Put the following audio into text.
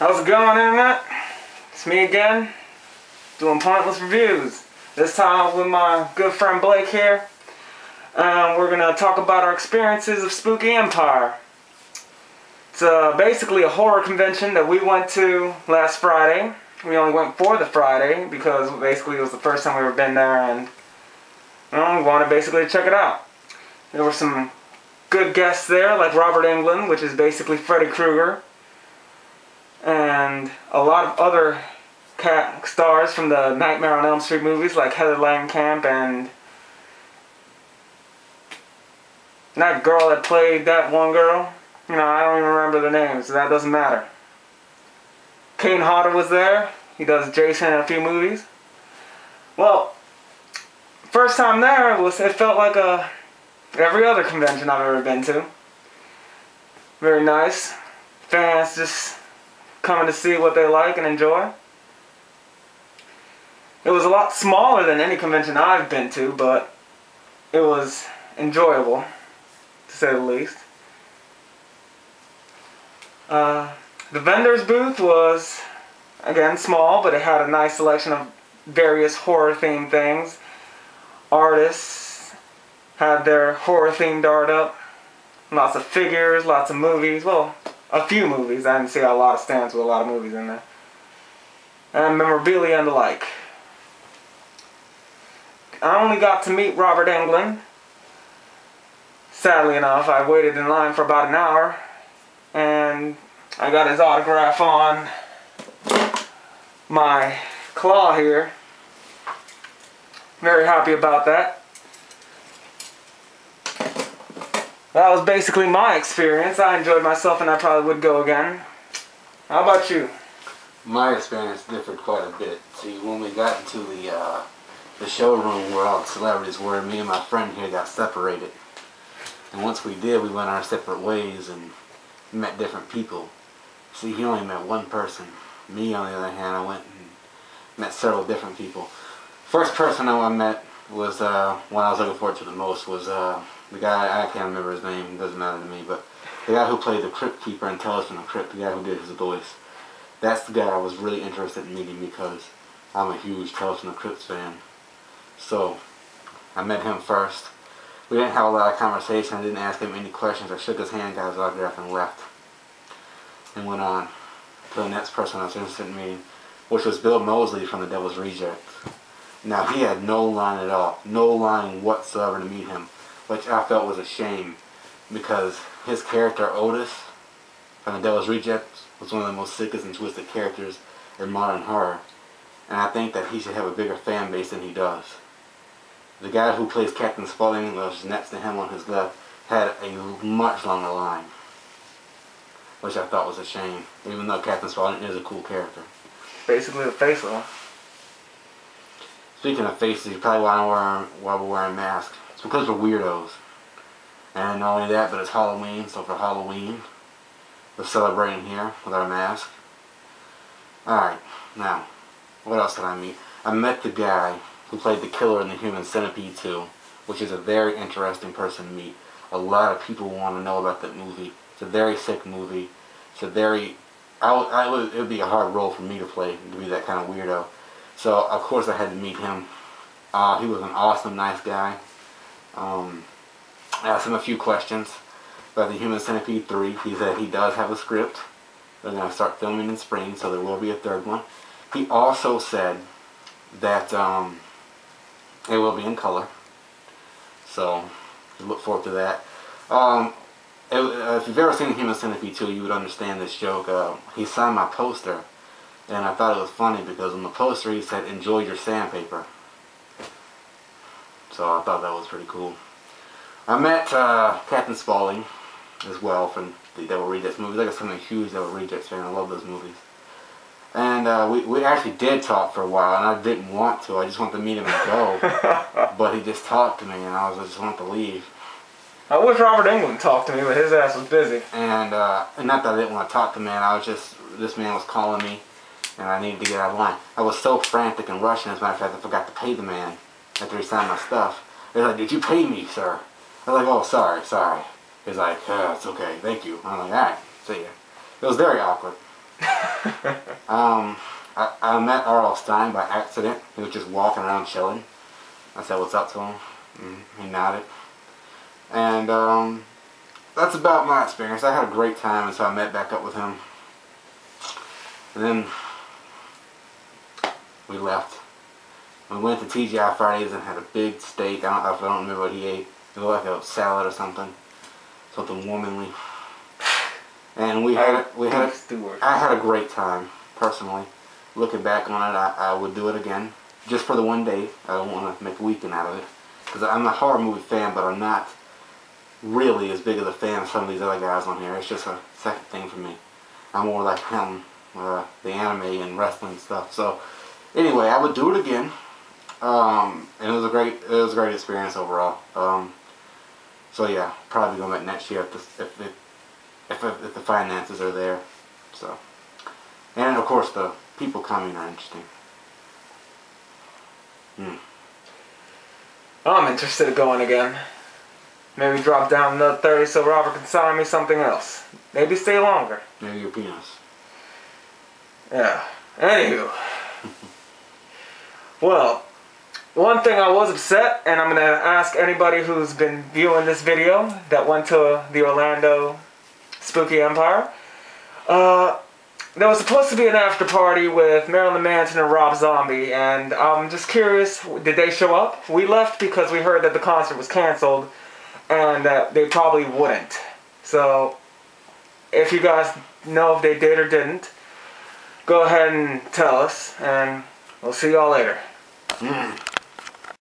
How's it going, Internet? It's me again, doing pointless reviews. This time with my good friend Blake here. We're going to talk about our experiences of Spooky Empire. It's basically a horror convention that we went to last Friday. We only went for the Friday because basically it was the first time we ever been there, and we wanted basically to check it out. There were some good guests there, like Robert Englund, which is basically Freddy Krueger, and a lot of other stars from the Nightmare on Elm Street movies, like Heather Langenkamp and that girl that played that one girl. You know, I don't even remember the names, so that doesn't matter. Kane Hodder was there. He does Jason in a few movies. Well, first time there, it felt like every other convention I've ever been to. Very nice. Fans just coming to see what they like and enjoy. It was a lot smaller than any convention I've been to, but it was enjoyable, to say the least. The vendor's booth was, again, small, but it had a nice selection of various horror-themed things. Artists had their horror-themed art up. Lots of figures, lots of movies. Well, a few movies. I didn't see a lot of stands with a lot of movies in there. And memorabilia and the like. I only got to meet Robert Englund. Sadly enough, I waited in line for about an hour, and I got his autograph on my claw here. Very happy about that. That was basically my experience. I enjoyed myself, and I probably would go again. How about you? My experience differed quite a bit. See, when we got into the showroom where all the celebrities were, me and my friend here got separated. And once we did, we went our separate ways and met different people. See, he only met one person. Me, on the other hand, I went and met several different people. First person I met was, one I was looking forward to the most was the guy, I can't remember his name, it doesn't matter to me, but the guy who played the Crypt Keeper in Tales from the Crypt, the guy who did his voice. That's the guy I was really interested in meeting because I'm a huge Tales from the Crypt fan. So, I met him first. We didn't have a lot of conversation. I didn't ask him any questions. I shook his hand, got his autograph, and left. And went on to the next person I was interested in meeting, which was Bill Moseley from The Devil's Rejects. Now, he had no line at all. No line whatsoever to meet him, which I felt was a shame because his character, Otis, from The Devil's Rejects, was one of the most sickest and twisted characters in modern horror. And I think that he should have a bigger fan base than he does. The guy who plays Captain Spaulding, was next to him on his left, had a much longer line, which I thought was a shame, even though Captain Spaulding is a cool character. Basically the face of him. Speaking of faces, you probably want to why we're wearing masks. It's because we're weirdos. And not only that, but it's Halloween, so for Halloween, we're celebrating here with our mask. Alright, now, what else did I meet? I met the guy who played the killer in the Human Centipede 2, which is a very interesting person to meet. A lot of people want to know about that movie. It's a very sick movie. It's a very... it would be a hard role for me to play, to be that kind of weirdo. So, of course, I had to meet him. He was an awesome, nice guy. I asked him a few questions about the Human Centipede 3. He said he does have a script. They're going to start filming in spring, so there will be a third one. He also said that it will be in color. So, look forward to that. If you've ever seen the Human Centipede 2, you would understand this joke. He signed my poster, and I thought it was funny because on the poster he said, "Enjoy your sandpaper." So I thought that was pretty cool. I met Captain Spaulding as well from the Devil Rejects movies. Like I said, I'm a huge Devil Rejects fan. I love those movies. And we actually did talk for a while, and I didn't want to. I just wanted to meet him and go. But he just talked to me, and I just wanted to leave. I wish Robert Englund talked to me, but his ass was busy. And not that I didn't want to talk to him, man. This man was calling me, and I needed to get out of line. I was so frantic and rushing, as a matter of fact, I forgot to pay the man after he signed my stuff. He was like, "Did you pay me, sir?" I was like, "Oh, sorry." He's like, "It's okay, thank you." I'm like, "Alright, see ya." It was very awkward. I met R.L. Stein by accident. He was just walking around chilling. I said, "What's up?" to him. He nodded. And that's about my experience. I had a great time, and so I met back up with him. And then we left. We went to TGI Fridays and had a big steak. I don't remember what he ate. It looked like a salad or something womanly. And I had a great time, personally. Looking back on it, I would do it again. Just for the one day. I don't want to make a weekend out of it. Because I'm a horror movie fan, but I'm not really as big of a fan as some of these other guys on here. It's just a second thing for me. I'm more like him, the anime and wrestling stuff. So, anyway, I would do it again. And it was a great experience overall. So yeah, probably going back next year if the finances are there. So, and of course the people coming are interesting. I'm interested in going again. Maybe drop down another 30 so Robert can sign me something else. Maybe stay longer. Maybe your penis. Yeah. Anywho. Well, one thing I was upset, and I'm going to ask anybody who's been viewing this video that went to the Orlando Spooky Empire. There was supposed to be an after party with Marilyn Manson and Rob Zombie, and I'm just curious, did they show up? We left because we heard that the concert was canceled, and that they probably wouldn't. So, if you guys know if they did or didn't, go ahead and tell us, and we'll see y'all later.